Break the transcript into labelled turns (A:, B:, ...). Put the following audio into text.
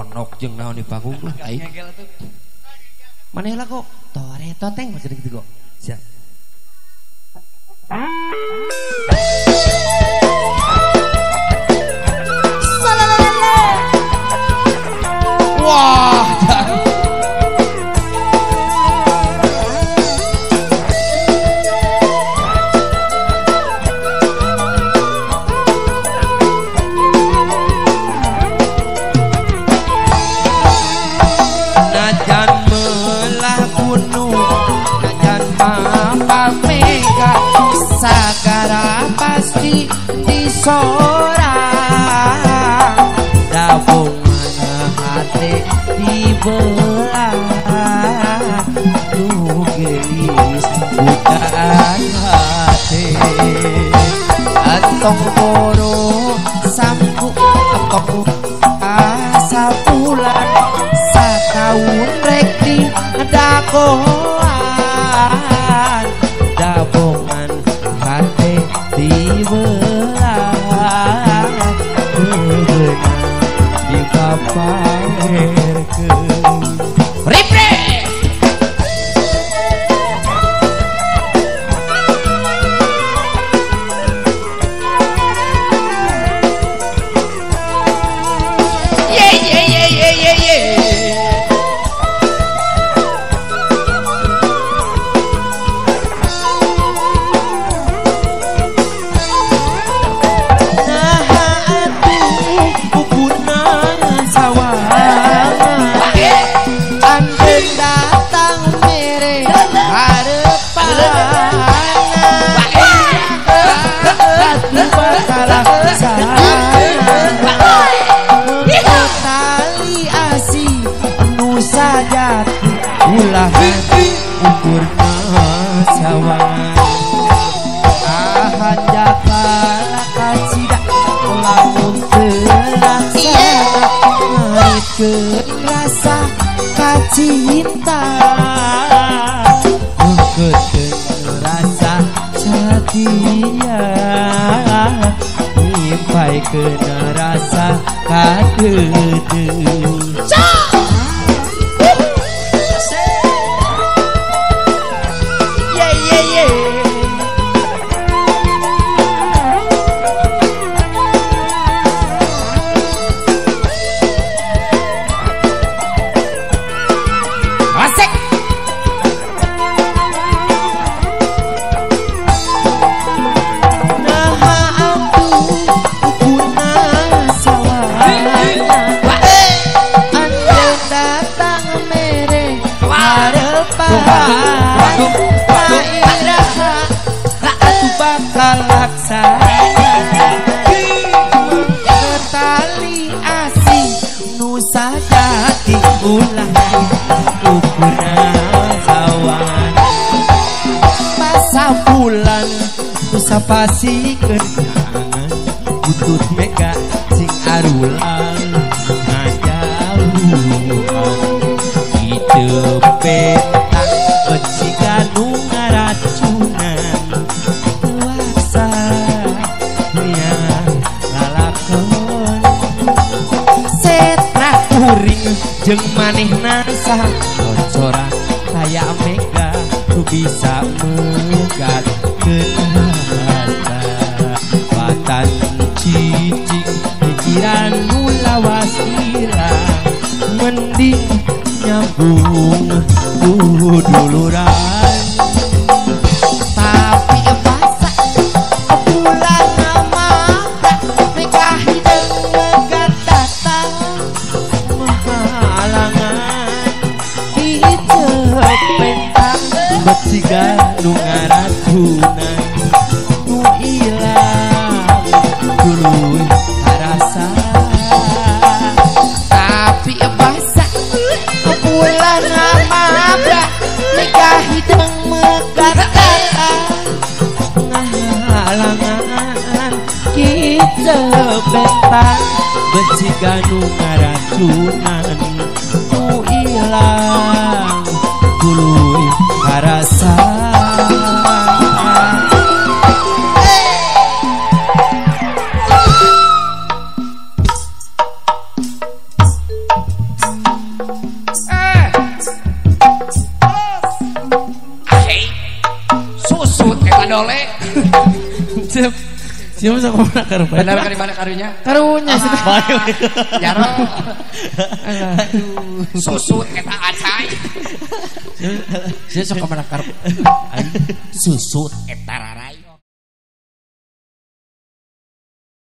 A: ronok jeung naon di panggung tuh aing. Maneh lah kok tore toteng macam gitu kok. Siap. Wah, najan melah gunung, najan mapa mega, sagara pasti disorang, dabung hati dibelah, lu gelis bukan hati, antong poro sampu apok asa bulan, sataun rek di dakoan, dabongan hati dibelah, di papaerkeun Ripre ukurna sawangan ahan jakala kacida lamun telaksana ngarikeun rasa kacinta ngeukeutkeun rasa satia nyimpaikeun rasa kadeudeuh tali asih nusa jati ulah ukurna sawan pasapulan nusa pasikeun kangen butut mega sing arulang ngajauhan kitu petang beciga nu ngaracunan puasa nya lalakon setra kuring jeung manehna saha bocoran saya mega nu bisa megatkeun harta patan cicing pikiran nu lawas ilang mending nyambung duluran tapi basa bulan mata nikah hideung megat datang mahalangan dicepetang beciga nu ngaracunan nu ilang duluy rasa tapi basa bulan mata nikah hideung megat datang ngahalangan kicepetang beciga nu ngaracunan nu ilang duluy karasa Siap. Siapa sok mana karunya?
B: Benar kali mana karunya?
A: Karunya sih.
B: Jaro. Susut eta acai.
A: Saya sok mana karunya?
B: Susut eta rarai.